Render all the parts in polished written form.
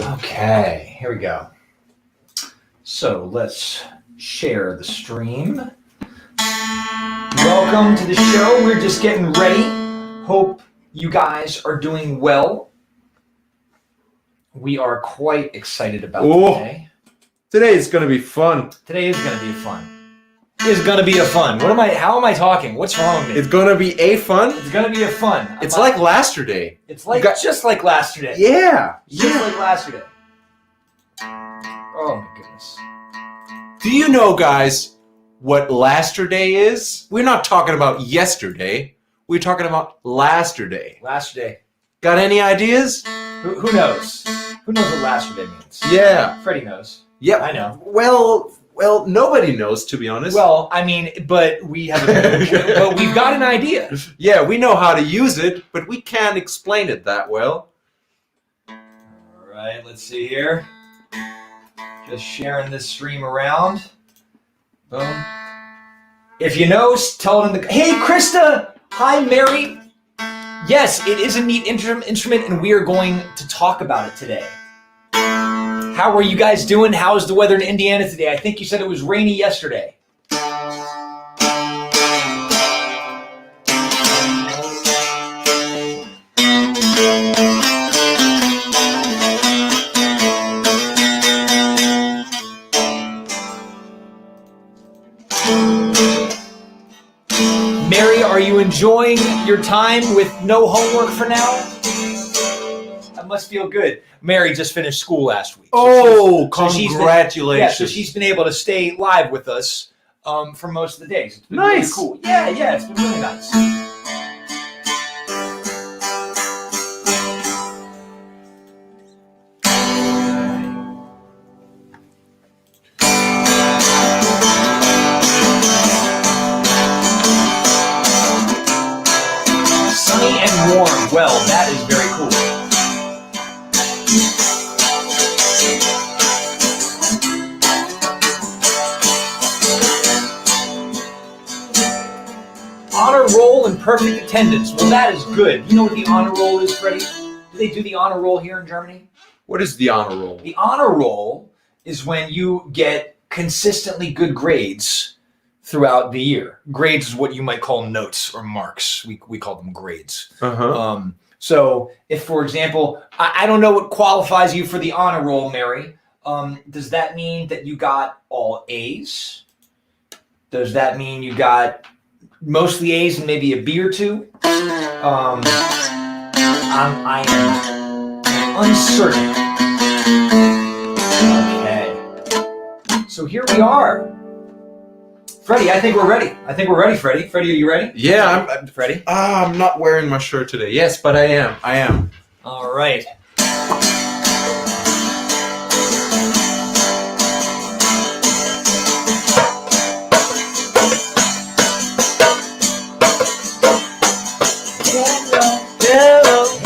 Okay, here we go. So let's share the stream. Welcome to the show. We're just getting ready. Hope you guys are doing well. We are quite excited about today. Today is going to be fun. Today is going to be fun. Is going to be a fun. How am I talking? What's wrong with me? It's going to be a fun? It's going to be a fun. It's like lasterday. It's like just like lasterday. Yeah. Just like lasterday. Oh my goodness. Do you know, guys, what lasterday is? We're not talking about yesterday. We're talking about lasterday. Lasterday. Got any ideas? Who knows? Who knows what lasterday means? Yeah. Freddie knows. Yep. I know. Well, nobody knows, to be honest. Well, I mean, but we have but we've got an idea. Yeah, we know how to use it, but we can't explain it that well. All right, let's see here. Just sharing this stream around. Boom. If you know, tell it in the... Hey, Krista! Hi, Mary! Yes, it is a neat instrument, and we are going to talk about it today. How are you guys doing? How's the weather in Indiana today? I think you said it was rainy yesterday. Mary, are you enjoying your time with no homework for now? That must feel good. Mary just finished school last week. Congratulations. So she's been able to stay live with us for most of the days. It's been nice. Really cool. Yeah, it's been really nice. Sunny and warm. Well, that is very cool. Honor roll and perfect attendance. Well, that is good. You know what the honor roll is, Freddie? Do they do the honor roll here in Germany? What is the honor roll? The honor roll is when you get consistently good grades throughout the year. Grades is what you might call notes or marks. We call them grades. Uh-huh. So if, for example, I don't know what qualifies you for the honor roll, Mary. Does that mean that you got all A's? Does that mean you got mostly A's and maybe a B or two? I am uncertain. Okay. So here we are. Freddie, I think we're ready. Freddie. Freddie, are you ready? Yeah, I'm Freddie. I'm not wearing my shirt today. Yes, but I am. All right.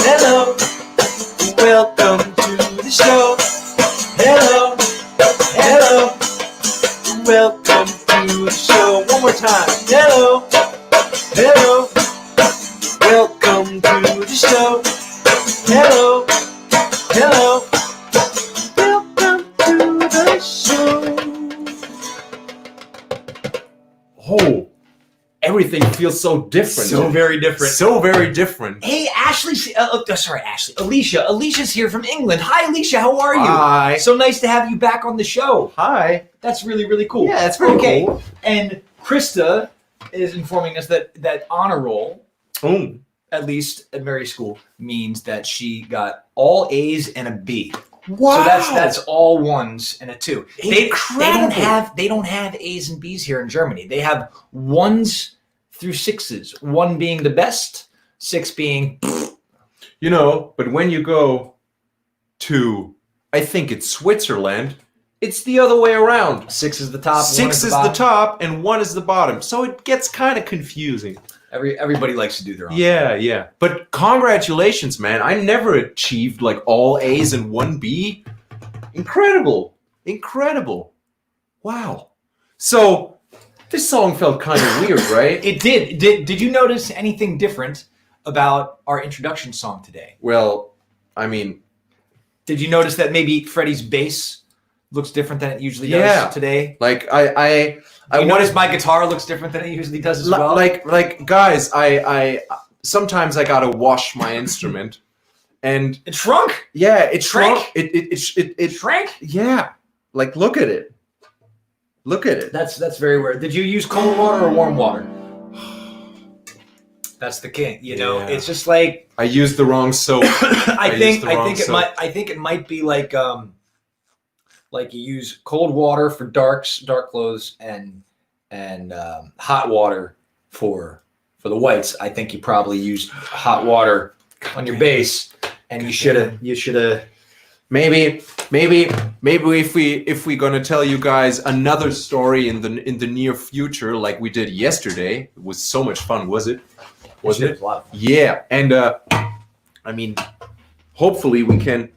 Hello. Welcome to the show. Hello. Welcome to the show. One more time. Hello. Welcome to the show. Hello. Welcome to the show. Oh, everything feels so different. So very different. So very different. Hey, Ashley. Ashley. Alicia. Alicia's here from England. Hi, Alicia. How are you? Hi. So nice to have you back on the show. Hi. That's really, really cool. Yeah, it's very cool. And Krista is informing us that honor roll, at least at Mary's school, means that she got all A's and a B. Wow. So that's all ones and a two. Incredible. They don't have A's and B's here in Germany. They have 1s through 6s. 1 being the best, 6 being... But when you go to, I think it's Switzerland, it's the other way around. 6 is the top, 6 is the top, and 1 is the bottom. So it gets kind of confusing. Everybody likes to do their own. Yeah. But congratulations, man. I never achieved like all A's and one B. Incredible. Wow. So this song felt kind of weird, right? It did. Did you notice anything different about our introduction song today? Well, I mean, did you notice that maybe Freddie's bass looks different than it usually does today? Like I notice my guitar looks different than it usually does as well. Like guys, I sometimes I gotta wash my instrument, and it shrunk. Yeah, it shrank. It shrank. Yeah, like look at it. That's very weird. Did you use cold water or warm water? That's the king. You know, it's just like I used the wrong soap. I think it might be like you use cold water for dark clothes and hot water for the whites. I think you probably used hot water on your bass, and you should have. Maybe if we gonna tell you guys another story in the near future, like we did yesterday. It was so much fun, was it? Wasn't it? Yeah, and I mean, hopefully we can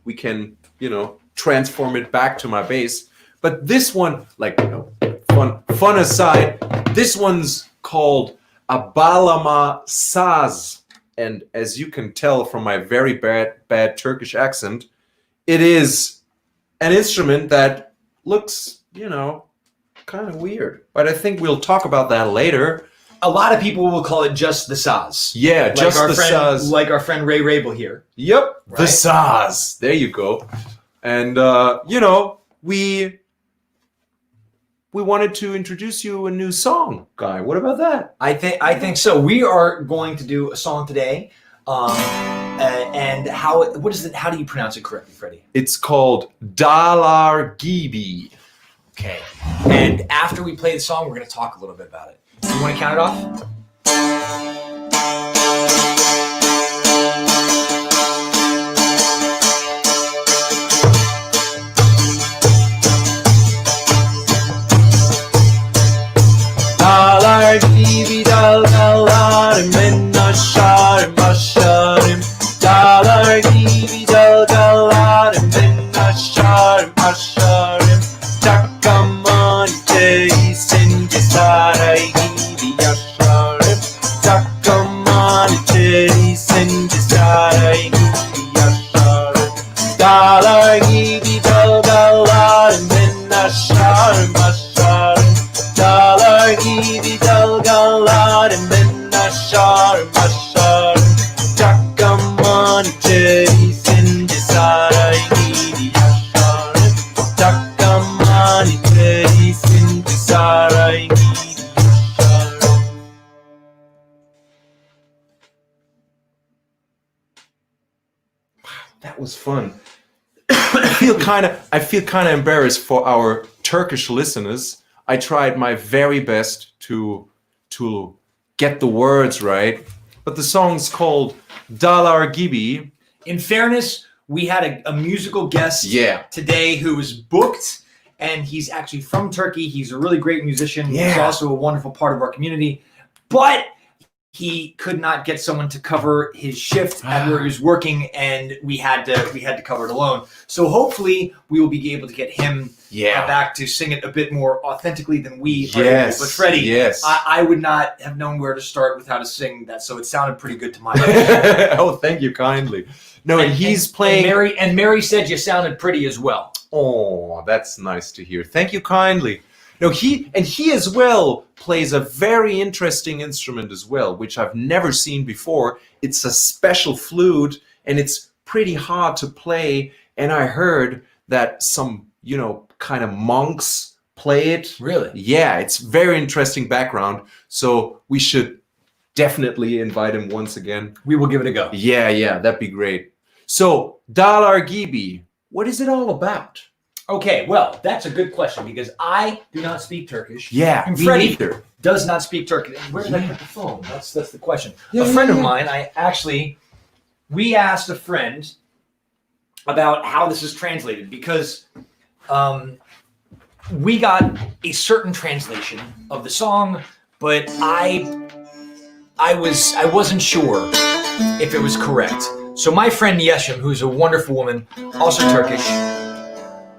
transform it back to my bass. But this one, fun aside, this one's called a Baglama Saz, and as you can tell from my very bad Turkish accent, it is an instrument that looks, kind of weird. But I think we'll talk about that later. A lot of people will call it just the Saz. Yeah, just the Saz. Like our friend Ray Rabel here. Yep, right? The Saz. There you go. And, we wanted to introduce you a new song, Guy. What about that? I think so. We are going to do a song today. And what is it? How do you pronounce it correctly, Freddie? It's called Dağlar Gibi. Okay. And after we play the song, we're going to talk a little bit about it. You want to count it off? Dağlar gibi dalgalarım ben aşarım aşarım. Dağlar gibi dalgalarım ben aşarım aşarım. Takkaman içerisinde saray gibi yaşarım. Takkaman içerisinde saray gibi yaşarım. Dağlar gibi dalgalarım ben aşarım aşarım. Dağlar gibi dalgalarım ben aşarım aşarım. Takkaman içerisinde saray gibi yaşarım. Takkaman içerisinde saray gibi yaşarım. That was fun. I feel kind of embarrassed for our Turkish listeners. I tried my very best to get the words right, but the song's called Dağlar Gibi. In fairness, we had a musical guest today who was booked, and he's actually from Turkey. He's a really great musician. He's also a wonderful part of our community, but he could not get someone to cover his shift at where he was working, and we had to cover it alone. So hopefully we will be able to get him back to sing it a bit more authentically than we are able. But Freddie, I would not have known where to start with how to sing that, so it sounded pretty good to my ears. Oh, thank you kindly. No, and he's playing. And Mary said you sounded pretty as well. Oh, that's nice to hear. Thank you kindly. No, he as well plays a very interesting instrument as well, which I've never seen before. It's a special flute, and it's pretty hard to play. And I heard that some, kind of monks play it. Really? Yeah, it's very interesting background. So we should definitely invite him once again. We will give it a go. Yeah, that'd be great. So, Dağlar Gibi, what is it all about? Okay, well, that's a good question because I do not speak Turkish. Yeah, and me Freddie neither. Does not speak Turkish. And where did I put the phone? That's the question. A friend of mine, we asked a friend about how this is translated because we got a certain translation of the song, but I I wasn't sure if it was correct. So my friend Yeşim, who's a wonderful woman, also Turkish,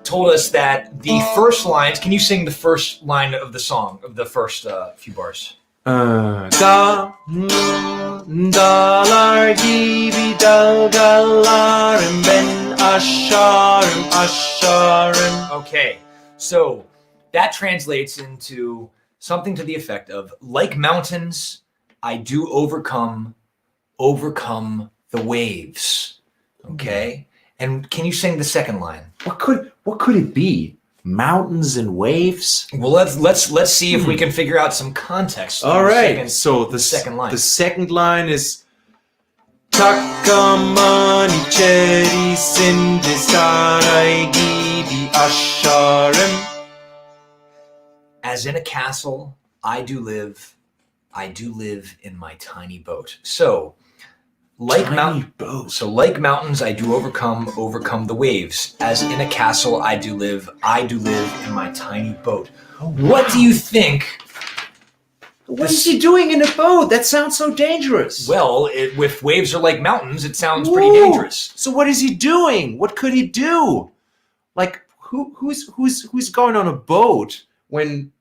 told us that the first lines. Can you sing the first line of the song, of the first few bars? Dağlar gibi dalgalarım ben aşarım aşarım. Okay, so that translates into something to the effect of, like mountains, I do overcome the waves. Okay, and can you sing the second line? What could it be? Mountains and waves? Well, let's see if we can figure out some context. All right. So the second line. The second line is Takkaman içerisinde saray gibi aşarım. As in a castle, I do live in my tiny boat. So, like mountains, I do overcome the waves. As in a castle, I do live in my tiny boat. What do you think? What is he doing in a boat? That sounds so dangerous. Well, if waves are like mountains, it sounds pretty dangerous. So what is he doing? What could he do? Like who's going on a boat when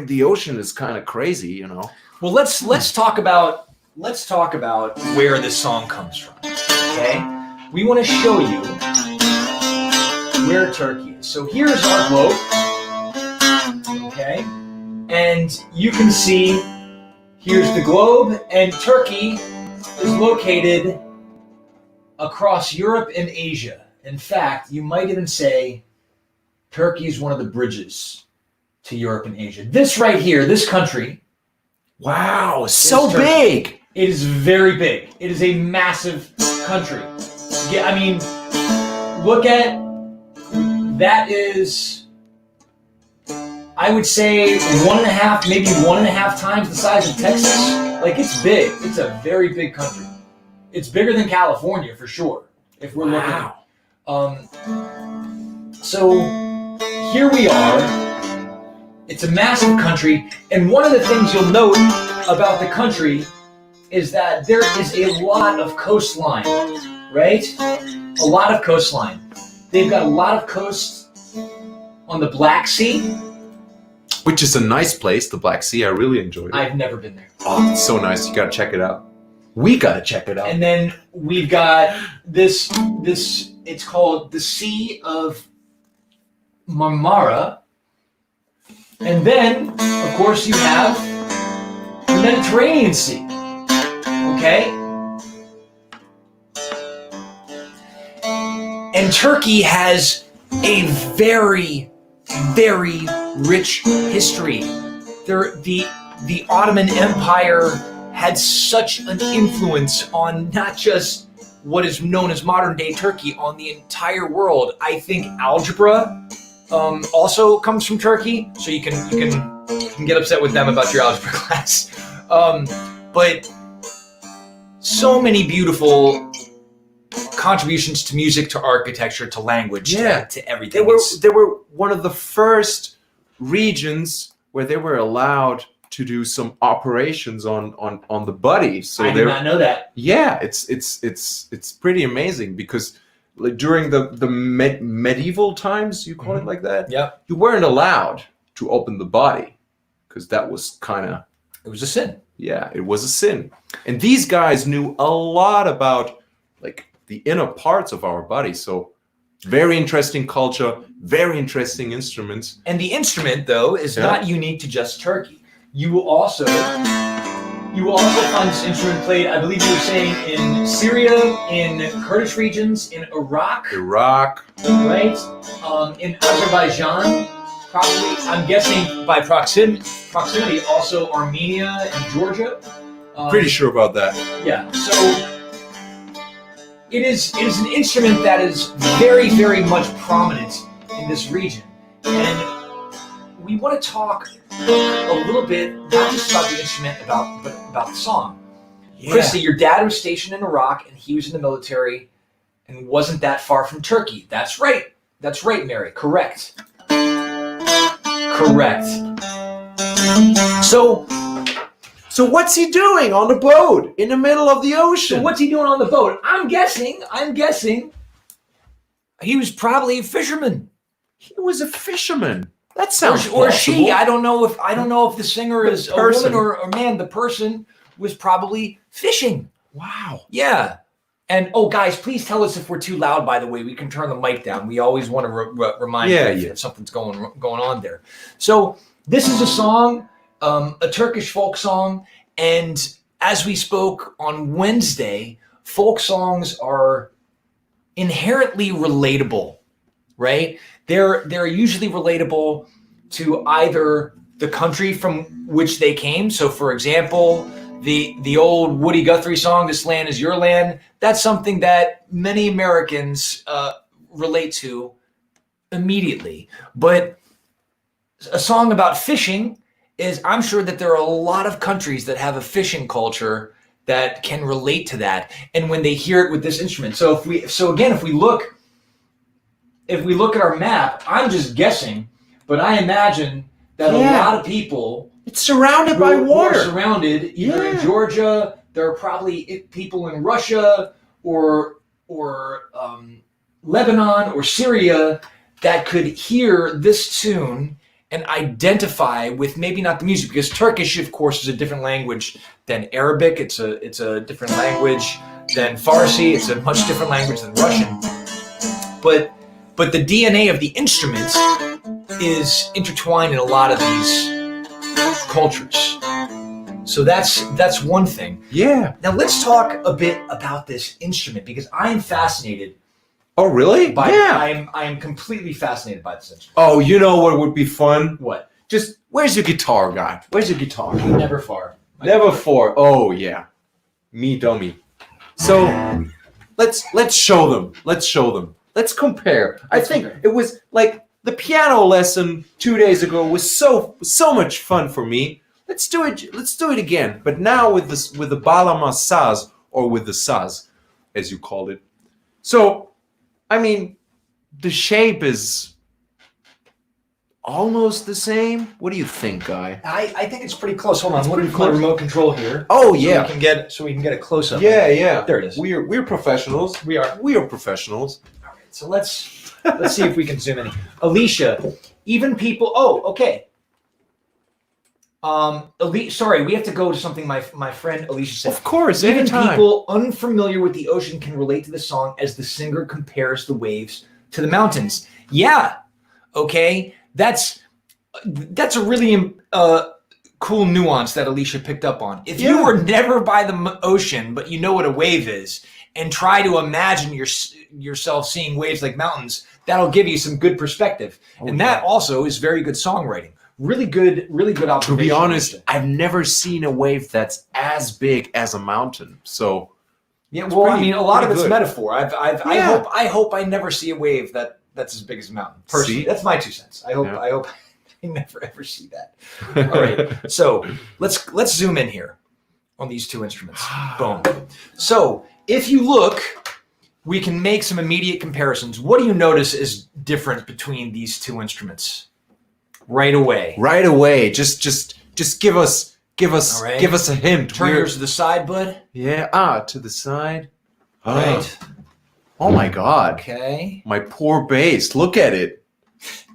the ocean is kind of crazy, you know? Well, let's talk about where this song comes from. Okay? We want to show you where Turkey is. So here's our boat. Okay? And you can see here's the globe, and Turkey is located across Europe and Asia. In fact, you might even say Turkey is one of the bridges to Europe and Asia. This right here, this country. Wow, so big. It is very big. It is a massive country. Yeah, I mean, look at that is, I would say 1.5, maybe 1.5 times the size of Texas. Like, it's big. It's a very big country. It's bigger than California for sure. If we're looking. So here we are. It's a massive country, and one of the things you'll note about the country is that there is a lot of coastline, right? A lot of coastline. They've got a lot of coast on the Black Sea. Which is a nice place, the Black Sea. I really enjoyed it. I've never been there. Oh, it's so nice. You gotta check it out. We gotta check it out. And then we've got this, it's called the Sea of Marmara. And then, of course, you have the Mediterranean Sea. Okay? And Turkey has a very, very rich history. The Ottoman Empire had such an influence on not just what is known as modern day Turkey, on the entire world. I think algebra also comes from Turkey, so you can get upset with them about your algebra class. But so many beautiful contributions to music, to architecture, to language, to everything. They were one of the first regions where they were allowed to do some operations on the body. So I did not know that. Yeah, it's pretty amazing because like during the medieval times, you call it like that. Yeah, you weren't allowed to open the body because that was it was a sin. Yeah, it was a sin. And these guys knew a lot about like the inner parts of our body. So very interesting culture, very interesting instruments. And the instrument, though, is not unique to just Turkey. You will also find this instrument played, I believe you were saying, in Syria, in Kurdish regions, in Iraq, right? In Azerbaijan, probably, I'm guessing by proximity, also Armenia and Georgia. Pretty sure about that. Yeah, so it is an instrument that is very, very much prominent in this region. And we want to talk a little bit, not just about the instrument, but about the song. Yeah. Christy, your dad was stationed in Iraq, and he was in the military, and wasn't that far from Turkey. That's right. That's right, Mary. Correct. So what's he doing on the boat in the middle of the ocean? So what's he doing on the boat? I'm guessing he was probably a fisherman. He was a fisherman. That sounds or possible. she. I don't know if the singer is a woman or man. The person was probably fishing. Wow. Yeah. And guys, please tell us if we're too loud. By the way, we can turn the mic down. We always want to remind you if something's going on there. So this is a song, a Turkish folk song, and as we spoke on Wednesday, folk songs are inherently relatable, right? They're usually relatable to either the country from which they came. So, for example, the old Woody Guthrie song, "This Land Is Your Land," that's something that many Americans relate to immediately. But a song about fishing I'm sure that there are a lot of countries that have a fishing culture that can relate to that. And when they hear it with this instrument. So if we look at our map, I'm just guessing, but I imagine that a lot of people, it's surrounded by water. Are surrounded either in Georgia. There are probably people in Russia or Lebanon or Syria that could hear this tune and identify with maybe not the music, because Turkish, of course, is a different language than Arabic. It's a different language than Farsi. It's a much different language than Russian. But the DNA of the instruments is intertwined in a lot of these cultures. So that's one thing. Yeah. Now let's talk a bit about this instrument, because I am fascinated. Oh, really? I am completely fascinated by this instrument. Oh, you know what would be fun? What? Just, where's your guitar, guy? Where's your guitar? Never far. Never far. Oh, yeah. Me dummy. So, let's show them. Let's compare. I think it was like the piano lesson 2 days ago was so much fun for me. Let's do it again. But now with the Baglama Saz, or with the Saz, as you called it. So, I mean, the shape is almost the same. What do you think, Guy? I think it's pretty close. Hold on, let me put the remote control here. Oh yeah, so we can get a close up. Yeah. There it is. We're professionals. We are professionals. All right, so let's see if we can zoom in. Alicia, even people. Oh, okay. Sorry, we have to go to something my friend Alicia said. Of course, even anytime. people unfamiliar with the ocean can relate to the song as the singer compares the waves to the mountains. Yeah, okay, that's a really cool nuance that Alicia picked up on. If you were never by the ocean, but you know what a wave is, and try to imagine yourself seeing waves like mountains, that'll give you some good perspective. And that also is very good songwriting. Really good observation. To be honest, I've never seen a wave that's as big as a mountain. So yeah, well, I mean, a lot of it's metaphor. I hope I never see a wave that's as big as a mountain. Personally, that's my 2 cents. I hope I never ever see that. All right, so let's zoom in here on these two instruments. Boom. So if you look, we can make some immediate comparisons. What do you notice is different between these two instruments? Right away. Just give us a hint. Turn yours to the side, bud. Yeah. To the side. Right. Oh my God. Okay. My poor bass. Look at it.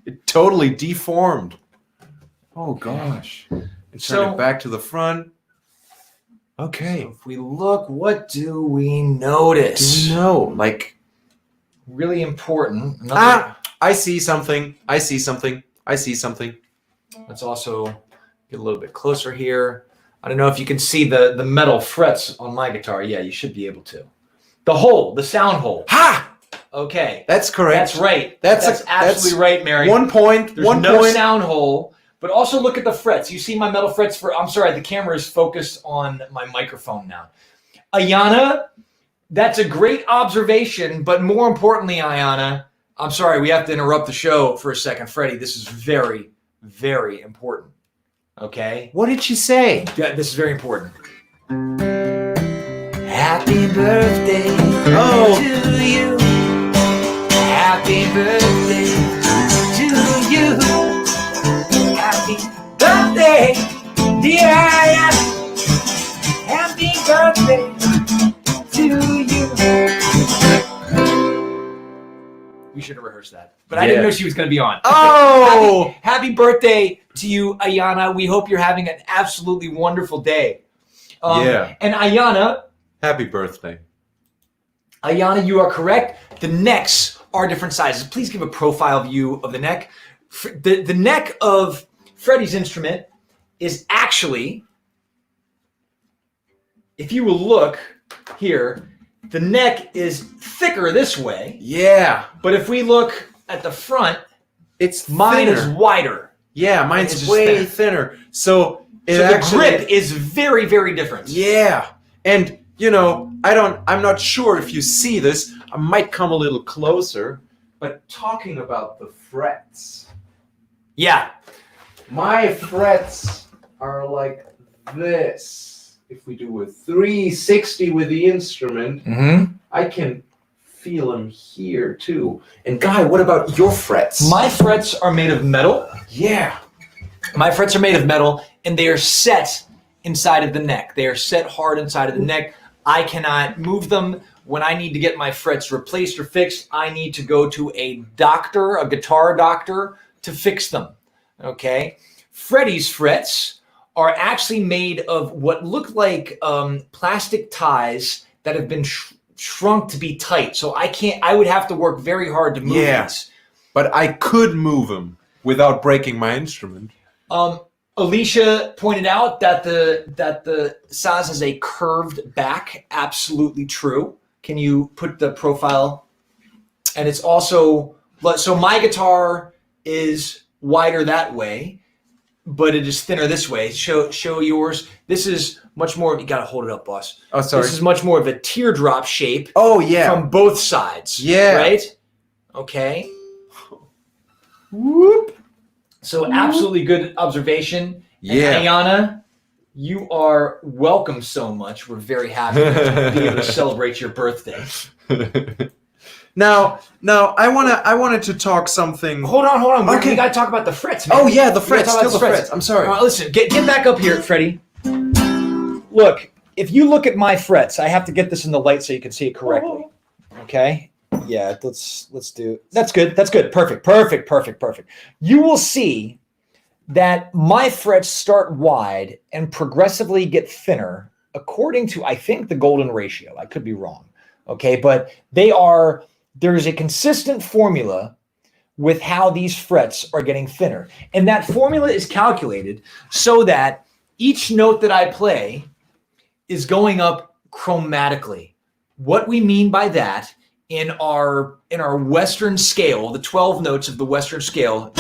It totally deformed. Oh gosh. Turn it back to the front. Okay. So if we look, what do we notice? Like, really important. I see something. Let's also get a little bit closer here. I don't know if you can see the metal frets on my guitar. Yeah, you should be able to. The sound hole. Ha! Okay. That's correct. That's right. That's absolutely right, Mary. 1 point. There's no sound hole. But also look at the frets. You see my metal frets I'm sorry, the camera is focused on my microphone now. Ayana, that's a great observation, but more importantly, Ayana, I'm sorry, we have to interrupt the show for a second. Freddie, this is very, very important. Okay? What did she say? Yeah, this is very important. Happy birthday to you. Happy birthday to you. Happy birthday, dear Ayana. We should have rehearsed that. But I didn't know she was going to be on. Oh! Happy birthday to you, Ayana. We hope you're having an absolutely wonderful day. And Ayana. Happy birthday. Ayana, you are correct. The necks are different sizes. Please give a profile view of the neck. The neck of Freddie's instrument is actually, if you will look here, the neck is thicker this way. Yeah. But if we look at the front, mine is wider. Yeah, mine's way thinner. So the grip is very, very different. Yeah. And you know, I'm not sure if you see this. I might come a little closer, but talking about the frets. Yeah. My frets are like this. If we do a 360 with the instrument, I can feel them here too. And Guy, what about your frets? My frets are made of metal. Yeah. My frets are made of metal, and they are set inside of the neck. They are set hard inside of the neck. I cannot move them. When I need to get my frets replaced or fixed, I need to go to a doctor, a guitar doctor, to fix them. Okay? Freddie's frets are actually made of what look like plastic ties that have been shrunk to be tight. So I would have to work very hard to move these. But I could move them without breaking my instrument. Alicia pointed out that the Saz has a curved back. Absolutely true. Can you put the profile? And it's also, so my guitar is wider that way, but it is thinner this way. Show yours. This is much more, you got to hold it up, boss. Oh, sorry. This is much more of a teardrop shape. Oh, yeah. From both sides. Yeah. Right? Okay. Whoop. So absolutely good observation. Yeah. And Ayana, you are welcome so much. We're very happy to be able to celebrate your birthday. Now, I wanted to talk something. Hold on. Okay. We got to talk about the frets, man. Oh yeah, the frets. Still the frets. I'm sorry. All right, listen, get back up here, Freddie. Look, if you look at my frets, I have to get this in the light so you can see it correctly. Okay? Yeah, let's do. That's good. Perfect. You will see that my frets start wide and progressively get thinner according to, I think, the golden ratio. I could be wrong. Okay, but there's a consistent formula with how these frets are getting thinner. And that formula is calculated so that each note that I play is going up chromatically. What we mean by that in our Western scale, the 12 notes of the Western scale,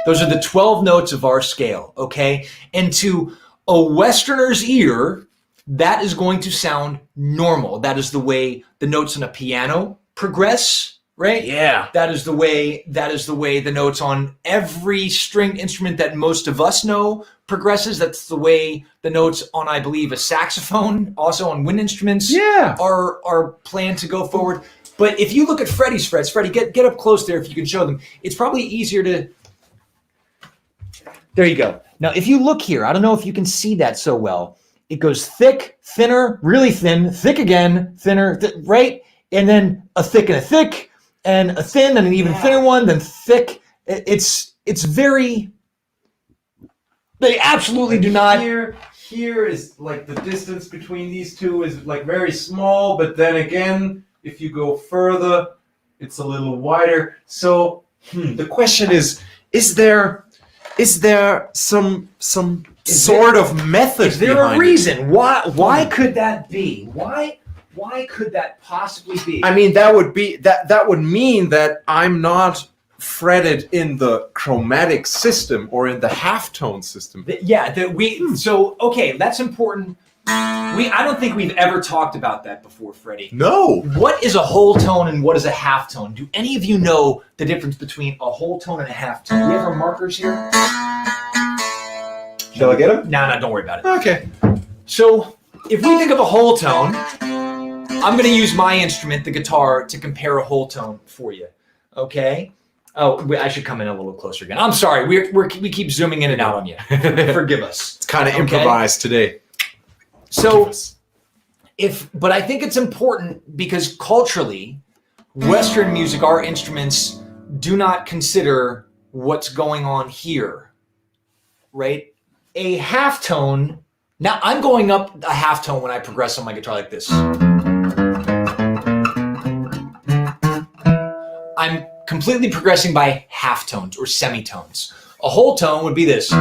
those are the 12 notes of our scale, okay? And to a Westerner's ear, that is going to sound normal. That is the way the notes on a piano progress, right? Yeah. That is the way the notes on every stringed instrument that most of us know progresses. That's the way the notes on, I believe, a saxophone, also on wind instruments, are planned to go forward. But if you look at Freddie's frets, Freddie, get up close there if you can show them. It's probably easier to. There you go. Now, if you look here, I don't know if you can see that so well. It goes thick, thinner, really thin, thick again, thinner, right? And then a thick and a thick, and a thin and an even thinner one, then thick. It's very. They absolutely do not. Here is like the distance between these two is like very small, but then again, if you go further, it's a little wider. So the question is there some sort of method? Is there a reason? Why could that be? Why could that possibly be? I mean, that would mean that I'm not fretted in the chromatic system or in the halftone system. So okay, that's important. I don't think we've ever talked about that before, Freddie. No. What is a whole tone and what is a halftone? Do any of you know the difference between a whole tone and a halftone? Do we have our markers here? Shall I get them? No, don't worry about it. Okay. So if we think of a whole tone, I'm going to use my instrument, the guitar, to compare a whole tone for you. Okay? Oh, I should come in a little closer again. I'm sorry. We keep zooming in and out on you. Forgive us. It's kind of improvised today. So But I think it's important because culturally, Western music, our instruments do not consider what's going on here, right? A half tone. Now I'm going up a half tone when I progress on my guitar like this. I'm completely progressing by half tones or semitones. A whole tone would be this.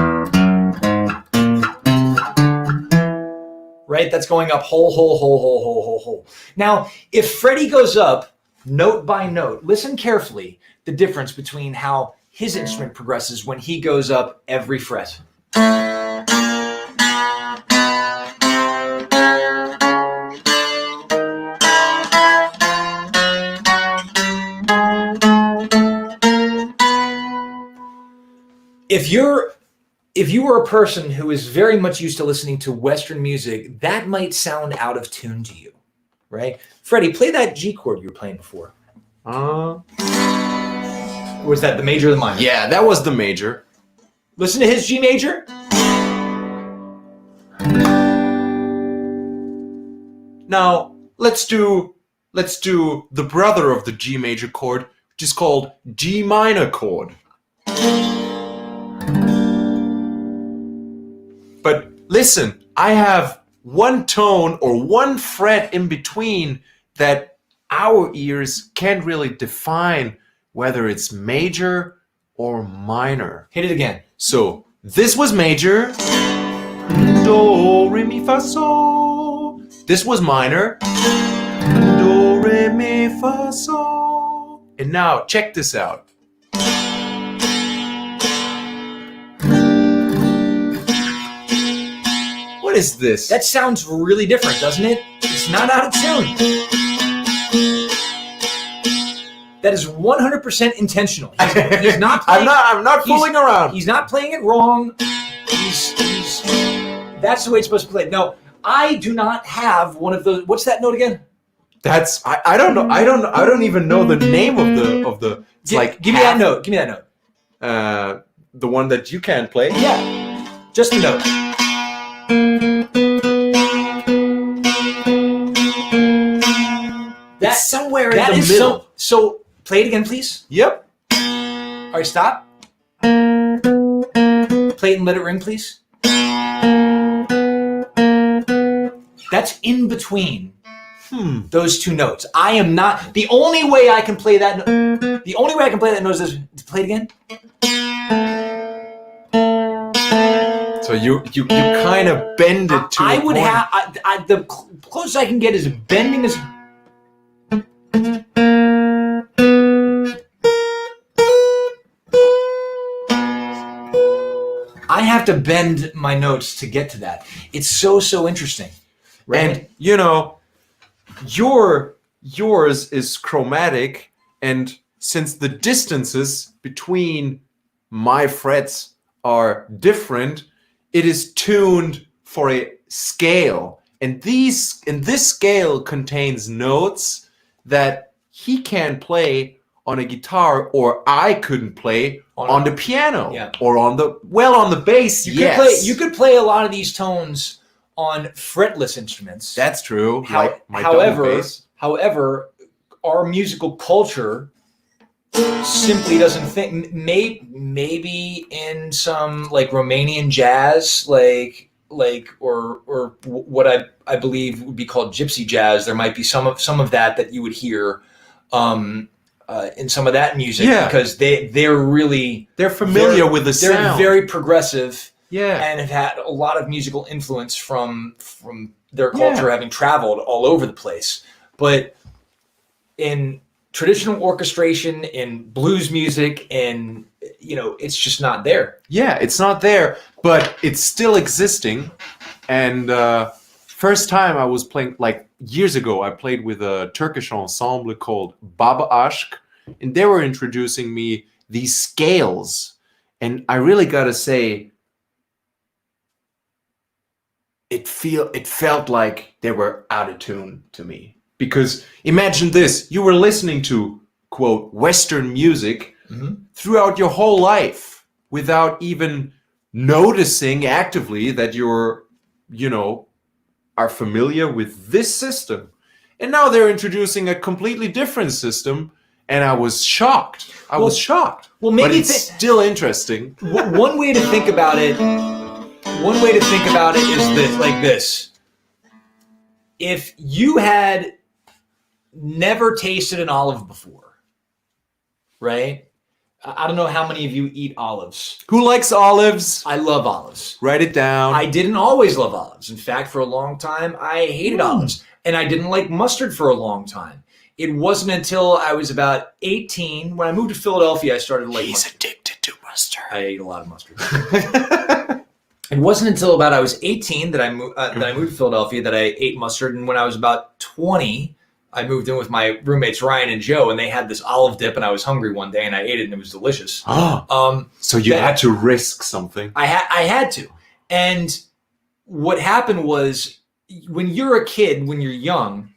Right? That's going up whole. Now, if Freddie goes up note by note, listen carefully the difference between how his instrument progresses when he goes up every fret. If you were a person who is very much used to listening to Western music, that might sound out of tune to you, right? Freddie, play that G chord you were playing before. Was that the major or the minor? Yeah, that was the major. Listen to his G major. Now, let's do the brother of the G major chord, which is called G minor chord. But listen, I have one tone or one fret in between that our ears can't really define whether it's major or minor. Hit it again. So this was major. Do, re, mi, fa, sol. This was minor. Do, re, mi, fa, sol. And now check this out. What is this? That sounds really different, doesn't it? It's not out of tune. That is 100% intentional. He's not playing, I'm not fooling around. He's not playing it wrong. That's the way it's supposed to be played. No, I do not have one of those. What's that note again? That's I don't know. I don't even know the name of the. It's Give me that note. Give me that note. The one that you can't play. Yeah, just the note. That's somewhere in That the is middle. so play it again, please. Yep. All right, stop. Play it and let it ring, please. That's in between those two notes. I am not. The only way I can play that. The only way I can play that note is to play it again. So you kind of bend it to. I a would point. have the closest I can get is bending this. I have to bend my notes to get to that. It's so interesting, right? And you know, yours is chromatic, and since the distances between my frets are different, it is tuned for a scale, and this scale contains notes that he can play on a guitar, or I couldn't play on the piano, or on the bass. You could play a lot of these tones on fretless instruments. That's true. Like my however, double bass. However, our musical culture simply doesn't think. Maybe in some like Romanian jazz, or what I believe would be called gypsy jazz, there might be some of that you would hear in some of that music, because they're familiar with the sound. They're very progressive. Yeah. And have had a lot of musical influence from their culture, having traveled all over the place. But in traditional orchestration, in blues music, and it's just not there. Yeah, it's not there, but it's still existing. And first time I was playing, like years ago, I played with a Turkish ensemble called Baba Aşk, and they were introducing me these scales. And I really gotta say, it felt like they were out of tune to me. Because imagine this, you were listening to, quote, Western music throughout your whole life without even noticing actively that you're, are familiar with this system. And now they're introducing a completely different system, and I was shocked. I was shocked. Well, maybe but it's still interesting. One way to think about it. One way to think about it is this, like this. If you had never tasted an olive before, right? I don't know how many of you eat olives. Who likes olives? I love olives. Write it down. I didn't always love olives. In fact, for a long time, I hated olives. And I didn't like mustard for a long time. It wasn't until I was about 18, when I moved to Philadelphia, I started to like mustard. He's addicted to mustard. I ate a lot of mustard. It wasn't until about I was 18 that I moved to Philadelphia that I ate mustard. And when I was about 20, I moved in with my roommates Ryan and Joe, and they had this olive dip, and I was hungry one day, and I ate it, and it was delicious. So you had to risk something. I had to. And what happened was, when you're a kid, when you're young,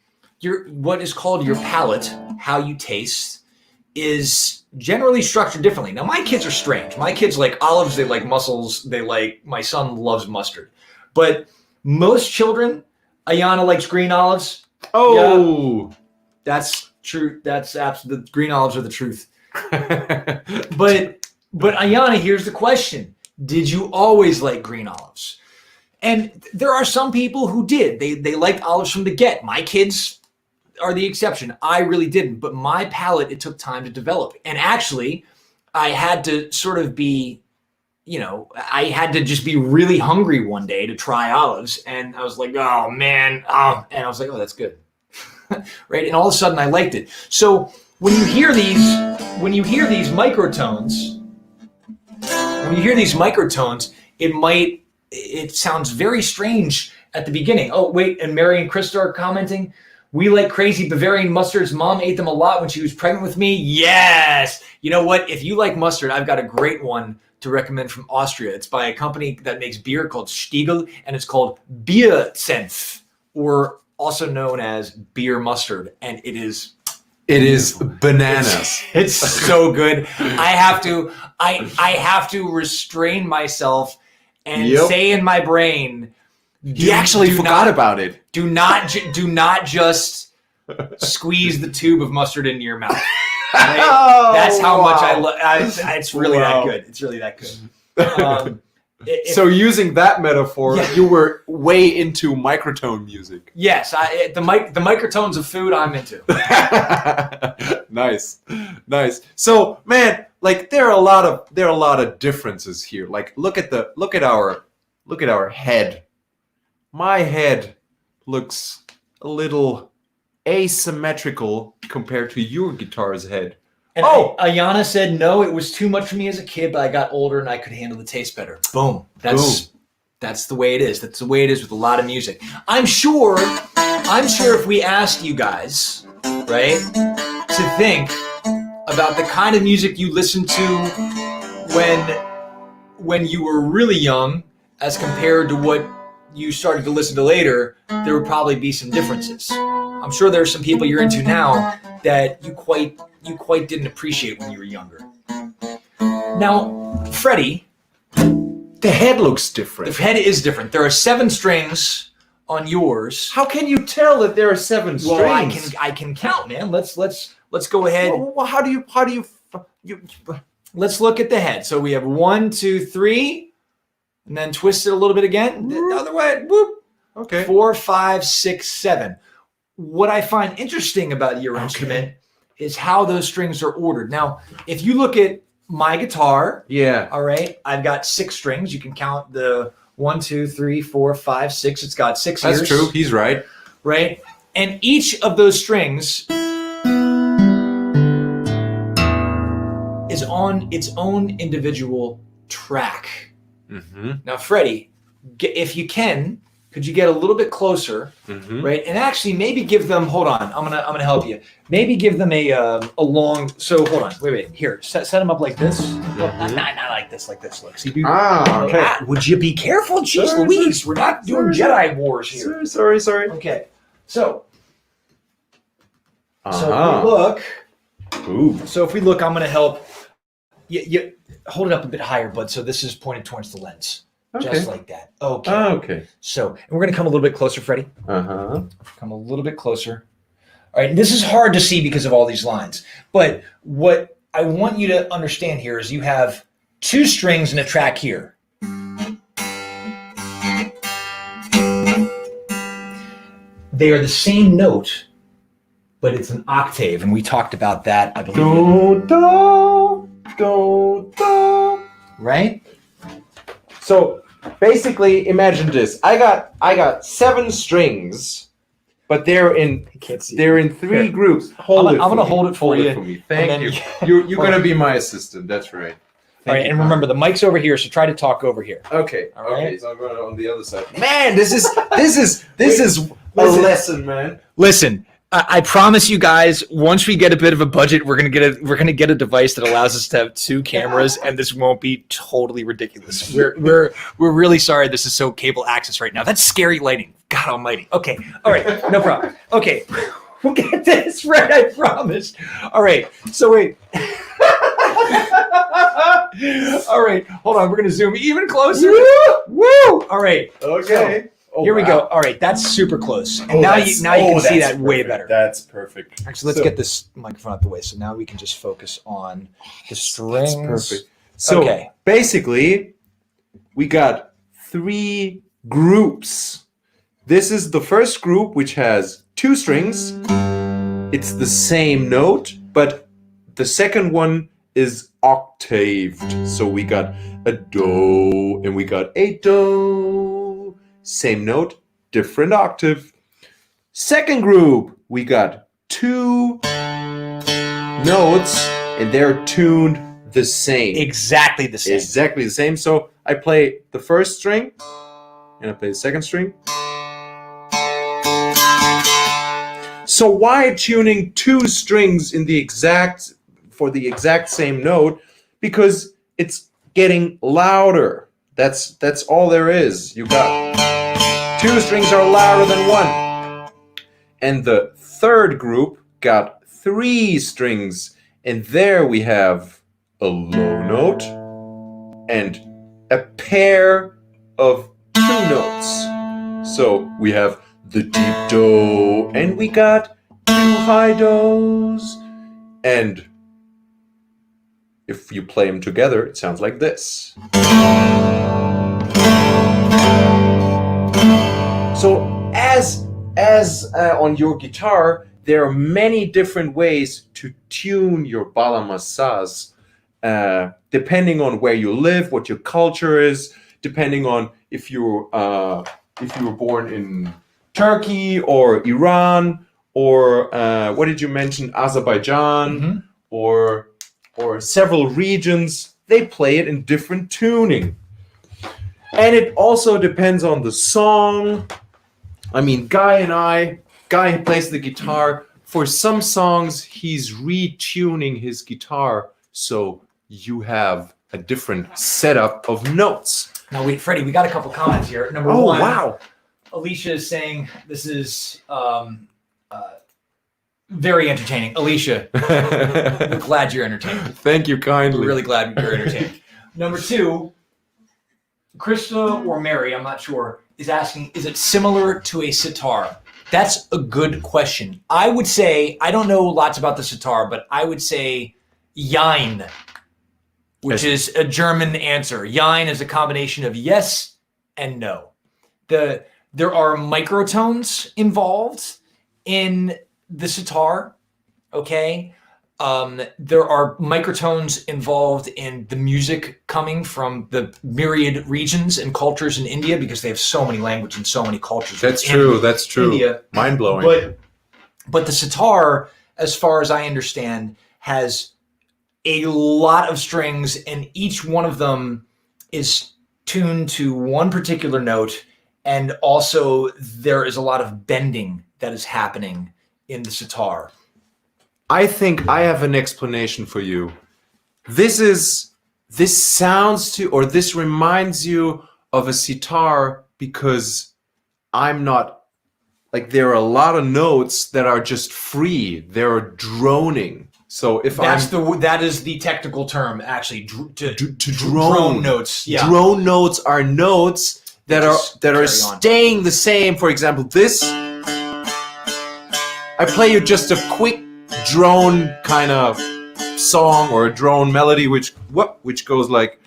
what is called your palate, how you taste, is generally structured differently. Now, my kids are strange. My kids like olives, they like mussels, my son loves mustard. But most children, Ayana likes green olives. Oh, yeah, that's true. That's absolute. The green olives are the truth. But Ayana, here's the question: did you always like green olives? And there are some people who did. They liked olives from the get. My kids are the exception. I really didn't. But my palate, it took time to develop. And actually, I had to sort of be, I had to just be really hungry one day to try olives. And I was like, oh, man. And I was like, oh, that's good. Right? And all of a sudden, I liked it. So when you hear these microtones, it sounds very strange at the beginning. Oh, wait, and Mary and Krista are commenting. We like crazy Bavarian mustards. Mom ate them a lot when she was pregnant with me. Yes! You know what? If you like mustard, I've got a great one to recommend from Austria. It's by a company that makes beer called Stiegel, and it's called Biersenf, or also known as beer mustard. And it is bananas. It's so good. I have to restrain myself and say in my brain, he actually forgot about it. Do not just squeeze the tube of mustard into your mouth. Right? That's how much I love. It's really that good. It's really that good. So using that metaphor, you were way into microtone music. Yes, the microtones of food I'm into. Nice. So, man, like there are a lot of differences here. Like look at our head. My head looks a little asymmetrical compared to your guitar's head. And Ayana said, no, it was too much for me as a kid, but I got older and I could handle the taste better. Boom. That's the way it is. That's the way it is with a lot of music. I'm sure if we asked you guys, right, to think about the kind of music you listened to when you were really young as compared to what you started to listen to later, there would probably be some differences. I'm sure there are some people you're into now that you quite didn't appreciate when you were younger. Now, Freddie, the head looks different. The head is different. There are 7 strings on yours. How can you tell that there are 7 strings? Well, I can count, man. Let's go ahead. Well, how do you? Let's look at the head. So we have 1, 2, 3. And then twist it a little bit again. The other way. Whoop. Okay. 4, 5, 6, 7. What I find interesting about your instrument is how those strings are ordered. Now, if you look at my guitar, all right, I've got 6 strings. You can count the 1, 2, 3, 4, 5, 6. It's got 6 ears. That's true. He's right. Right? And each of those strings is on its own individual track. Mm-hmm. Now, Freddie, if you can, could you get a little bit closer, right? And actually, maybe give them. Hold on, I'm gonna help you. Maybe give them a long. So hold on, wait. Here, set them up like this. Well, not like this. Like this. Look, see, dude. Okay. Would you be careful, jeez, Louise? We're not doing Jedi Wars here. Sorry. Okay, so if we look. Ooh. So if we look, I'm gonna help. You hold it up a bit higher, bud. So this is pointed towards the lens. Just like that. Okay. Okay. So, and we're going to come a little bit closer, Freddie. Uh-huh. Come a little bit closer. All right, and this is hard to see because of all these lines. But what I want you to understand here is you have 2 strings in a track here. They are the same note, but it's an octave, and we talked about that, I believe. Do. Right? So basically, imagine this. I got 7 strings, but they're in 3 groups. I'm gonna hold it for you. For me. Thank you. then- You're gonna be my assistant. That's right. All right, and remember the mic's over here, so try to talk over here. Okay. All right. Okay. So I'm going on the other side. Man, this is a lesson, man. Listen, I promise you guys, once we get a bit of a budget, we're gonna get a device that allows us to have 2 cameras, and this won't be totally ridiculous. We're really sorry this is so cable access right now. That's scary lighting. God Almighty. Okay, all right, no problem. Okay, we'll get this right. I promise. All right. So wait. All right, hold on. We're gonna zoom even closer. Woo! All right. Okay. Here we go. All right, that's super close. And now you can see that way better. That's perfect. Actually, let's get this microphone out the way. So now we can just focus on the strings. That's perfect. So Okay. basically, we got 3 groups. This is the first group, which has 2 strings. It's the same note, but the second one is octaved. So we got a do and we got a do. Same note, different octave. Second group, we got 2 notes and they're tuned the same. Exactly the same. Exactly the same. So I play the first string and I play the second string. So why tuning 2 strings in for the exact same note? Because it's getting louder. That's all there is. You got 2 strings are louder than 1. And the third group got 3 strings, and there we have a low note and a pair of 2 notes. So we have the deep do, and we got 2 high do's. And if you play them together, it sounds like this. So as on your guitar, there are many different ways to tune your Baglama Saz, depending on where you live, what your culture is, depending on if you were born in Turkey or Iran or what did you mention, Azerbaijan, or several regions. They play it in different tuning. And it also depends on the song. I mean, Guy who plays the guitar, for some songs, he's retuning his guitar so you have a different setup of notes. Now, wait, Freddie, we got a couple comments here. Number Oh, one, wow. Alicia is saying this is very entertaining. Alicia, we're glad you're entertained. Thank you kindly. We're really glad you're entertained. Number 2, Krista or Mary, I'm not sure, is asking, is it similar to a sitar? That's a good question. I would say, I don't know lots about the sitar, but I would say Jein, which is a German answer. Jein is a combination of yes and no. There are microtones involved in the sitar, okay? There are microtones involved in the music coming from the myriad regions and cultures in India because they have so many languages and so many cultures. That's within true. That's true. India. Mind blowing. But the sitar, as far as I understand, has a lot of strings, and each one of them is tuned to one particular note, and also there is a lot of bending that is happening in the sitar. I think I have an explanation for you. This reminds you of a sitar because I'm not, like, there are a lot of notes that are just free. They're droning. So if that is the technical term, actually, to drone notes. Yeah. Drone notes are notes that are staying the same. For example, this, I play you just a quick drone kind of song or a drone melody, which goes like.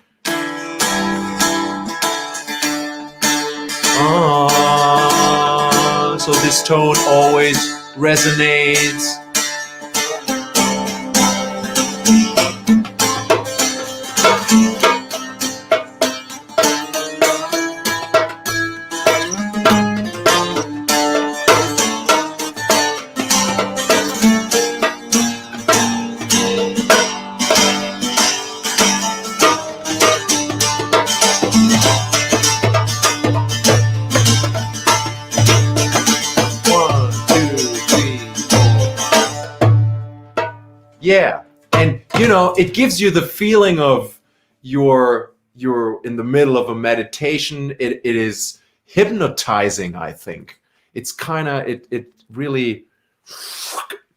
So this tone always resonates. Yeah, and it gives you the feeling of you're in the middle of a meditation. It is hypnotizing, I think. It's kind of it really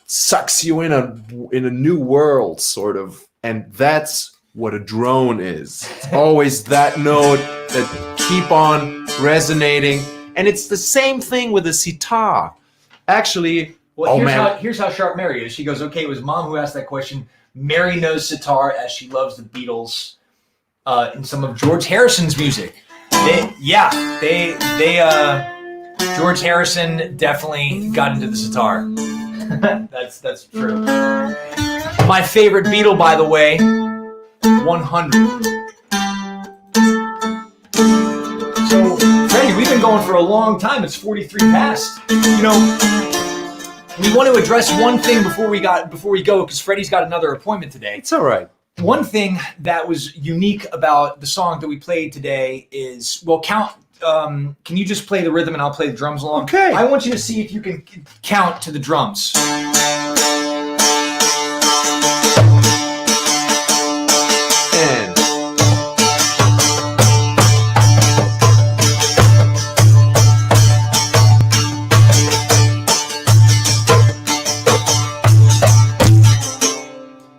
sucks you in a new world, sort of, and that's what a drone is. It's always that note that keep on resonating, and it's the same thing with a sitar. Actually. Well, here's how sharp Mary is. She goes, okay, it was Mom who asked that question. Mary knows sitar as she loves the Beatles and some of George Harrison's music. George Harrison definitely got into the sitar. That's true. My favorite Beatle, by the way, 100. So, Freddie, we've been going for a long time. It's 43 past. We want to address one thing before we go, because Freddie's got another appointment today. It's all right. One thing that was unique about the song that we played today is, can you just play the rhythm and I'll play the drums along? Okay. I want you to see if you can count to the drums.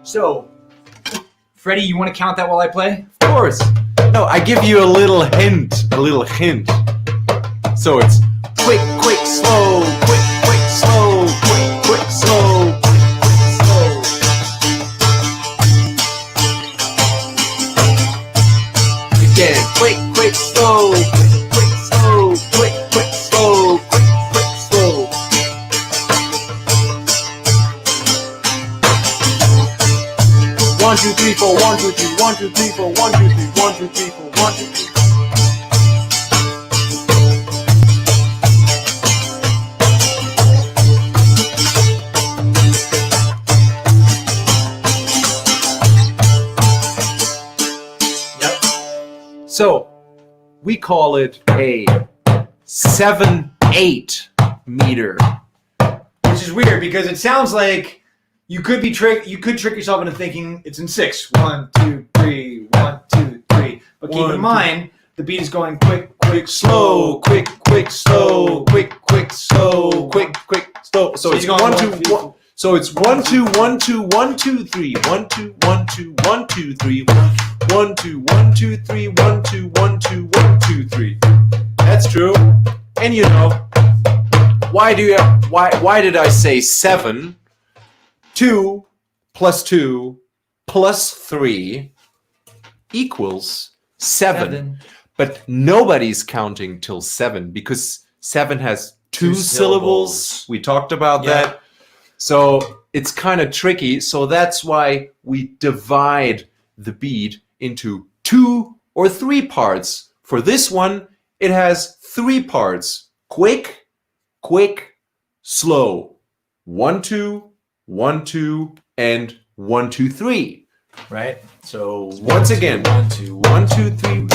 So, Freddie, you want to count that while I play? Of course. No, I give you a little hint. So it's quick, quick, slow, quick, quick, slow, quick, quick, slow, quick, slow. Again, quick, quick, slow, quick, quick, slow, quick, quick, slow, quick, quick, slow. 1, 2, 3, 4, 1, 2, 3, 1, 2, 3, 4, 1, 2, 3, 1, 2, 3, 4, 1, 2, 3. Yep. So we call it a 7/8 meter. Which is weird because it sounds like you could trick yourself into thinking it's in 6. 1, 2, 3, 1, 2, 3. But keep in mind, the beat is going quick, quick, slow, quick, quick, slow, quick, quick, slow, quick, quick, slow. So it's 1, 2, 1. So it's 1, 2, 1, 2, 1, 2, 3, 1, 2, 1, 2, 1, 2, 3, 1, 2, 1, 2, 3, 1, 2, 1, 2, 1, 2, 3. That's true. And why did I say 7? 2 plus 2 plus 3 equals 7. But nobody's counting till 7 because 7 has two syllables. We talked about that. So it's kind of tricky. So that's why we divide the beat into 2 or 3 parts. For this one, it has 3 parts. Quick, quick, slow. 1, 2, 1, 2, and 1, 2, 3. Right? So once again, 1, 2, 1, 2, 3, 1, 2.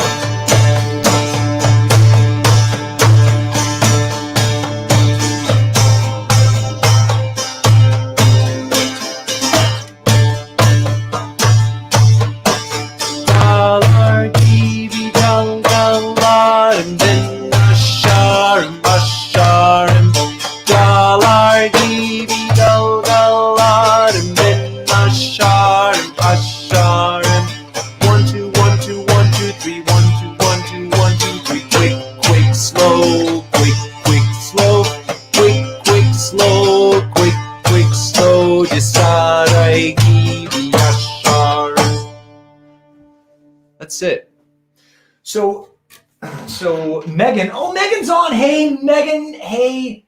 Dağlar gibi dalgalarım, ben aşarım, aşarım. Dağlar gibi dalgalarım, ben aşarım. That's it. So Megan. Oh, Megan's on. Hey, Megan. Hey,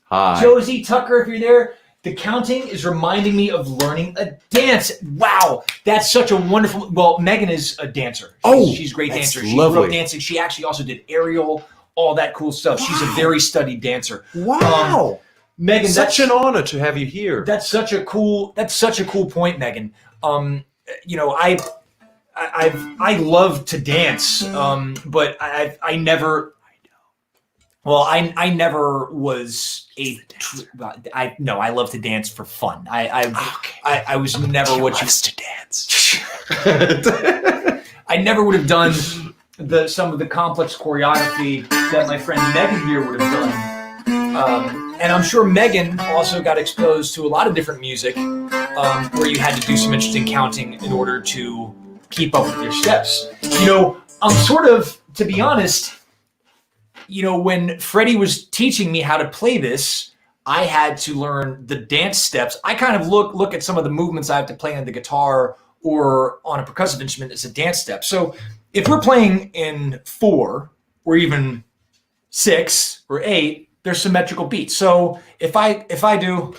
Hi. Josie Tucker, if you're there. The counting is reminding me of learning a dance. Wow, that's such a wonderful. Well, Megan is a dancer. She's a great that's dancer. She lovely. grew up dancing. She actually also did aerial, all that cool stuff. Wow. She's a very studied dancer. Wow. Megan, such an honor to have you here. That's such a cool point, Megan. You know, I love to dance, but I never. Well, I never was I love to dance for fun. I was never what you to dance. I never would have done some of the complex choreography that my friend Megan here would have done. And I'm sure Megan also got exposed to a lot of different music where you had to do some interesting counting in order to keep up with your steps. You know, I'm sort of, to be honest, you know, when Freddie was teaching me how to play this, I had to learn the dance steps. I kind of look at some of the movements I have to play on the guitar or on a percussive instrument as a dance step. So if we're playing in 4 or even 6 or 8, there's symmetrical beats. So if I do.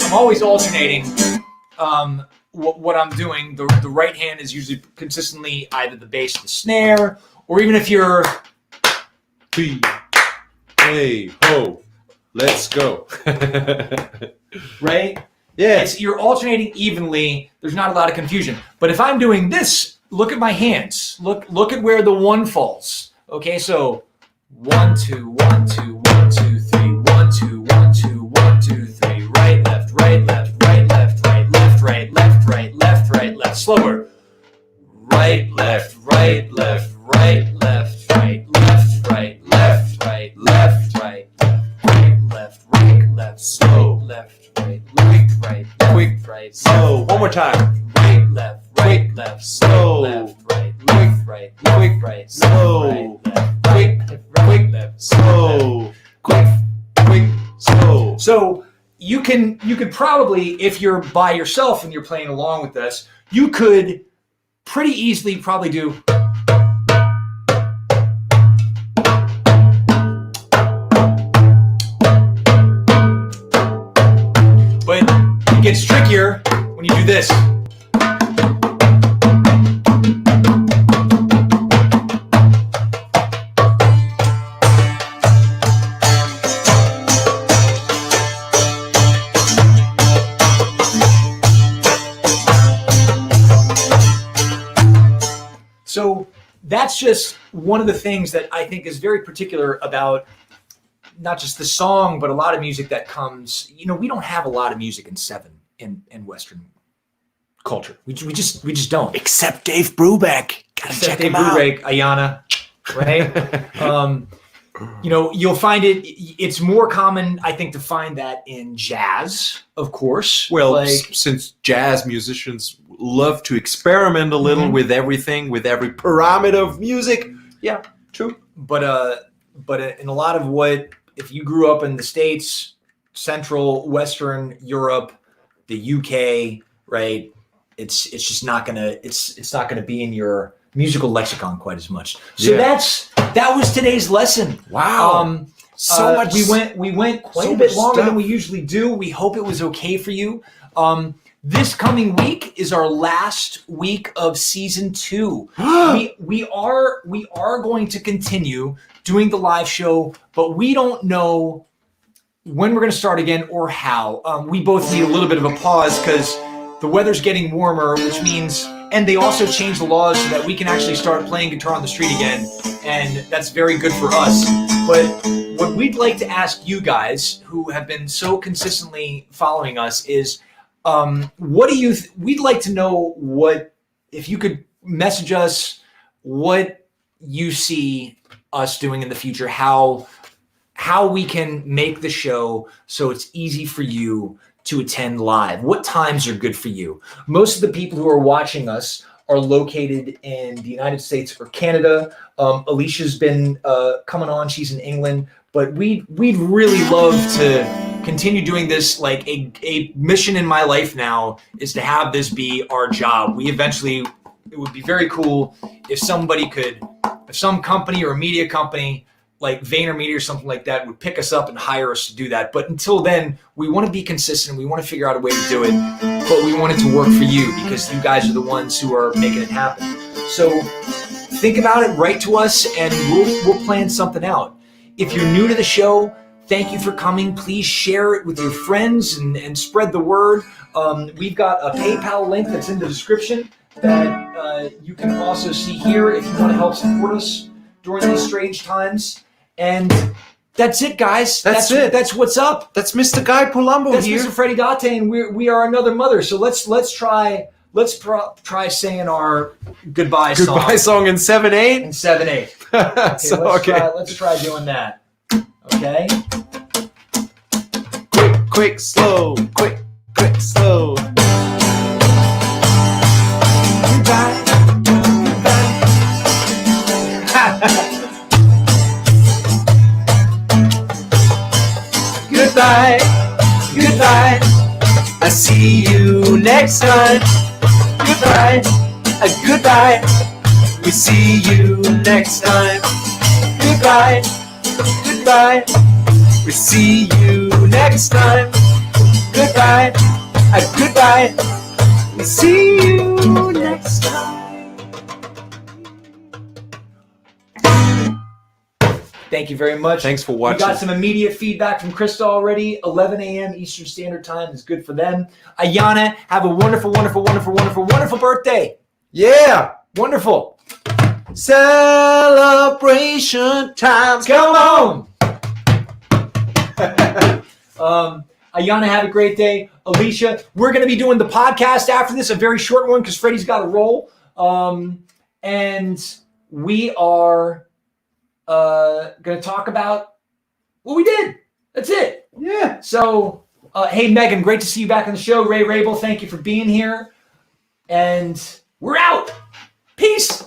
I'm always alternating. What I'm doing. The right hand is usually consistently either the bass of the snare, or even if you're Hey ho, let's go. Right? Yeah. You're alternating evenly. There's not a lot of confusion. But if I'm doing this, look at my hands. Look at where the 1 falls. Okay, so 1 2 1 2 1 2 3 1 2 1 2 1 2 3 right left right left right left right left right left right left right left slower. Right left right left right left right left right left right left right right left slow left right quick right So one more time. right left slow left right quick right slow quick left slow quick slow. So you could probably, if you're by yourself and you're playing along with this, you could pretty easily probably do. But it gets trickier when you do this. So that's just one of the things that I think is very particular about not just the song, but a lot of music that comes. You know, we don't have a lot of music in 7 in Western culture. We just don't. Except Dave Brubeck. Gotta Except check Dave him out. Brubeck, Ayana, right? You know, you'll find it's more common, I think, to find that in jazz, of course. Well, like, since jazz musicians love to experiment a little with everything, with every parameter of music. Yeah, true. But in a lot of what, if you grew up in the States, Central, Western Europe, the UK, right? It's just not gonna be in your musical lexicon quite as much. So that was today's lesson. Wow. So much. We went quite so a bit much longer stuff. than we usually do. We hope it was okay for you. This coming week is our last week of season 2. we are going to continue doing the live show, but we don't know when we're going to start again or how. We both need a little bit of a pause because the weather's getting warmer, which means, and they also changed the laws so that we can actually start playing guitar on the street again, and that's very good for us. But what we'd like to ask you guys, who have been so consistently following us, is what do you? We'd like to know what, if you could message us, what you see us doing in the future, how we can make the show so it's easy for you to attend live. What times are good for you? Most of the people who are watching us are located in the United States or Canada. Alicia's been coming on. She's in England. But we'd really love to continue doing this. Like a mission in my life now is to have this be our job. It would be very cool if some company or a media company like VaynerMedia or something like that would pick us up and hire us to do that. But until then, we want to be consistent. We want to figure out a way to do it, but we want it to work for you because you guys are the ones who are making it happen. So think about it, write to us, and we'll plan something out. If you're new to the show, thank you for coming. Please share it with your friends and spread the word. We've got a PayPal link that's in the description that you can also see here if you want to help support us during these strange times. And that's it, guys. That's it. That's what's up. That's Mr. Guy Palumbo That's here. Mr. Freddie Gatte, and we are another mother. So let's try saying our goodbye song in 7/8. In 7/8. Okay, let's try doing that. Okay. Quick, slow, quick, slow. Goodbye. Goodbye, goodbye. I see you next time. Goodbye, goodbye. We see you next time. Goodbye, goodbye. We see you next time. Goodbye, goodbye. We see you next time. Thank you very much. Thanks for watching. We got some immediate feedback from Krista already. 11 a.m. Eastern Standard Time is good for them. Ayana, have a wonderful, wonderful, wonderful, wonderful, wonderful birthday. Yeah. Wonderful. Celebration time. Come on. Ayana, have a great day. Alicia, we're going to be doing the podcast after this, a very short one because Freddie's got to roll. And we are going to talk about what we did. That's it. Yeah. So, hey, Megan, great to see you back on the show. Ray Rabel, thank you for being here. And we're out. Peace.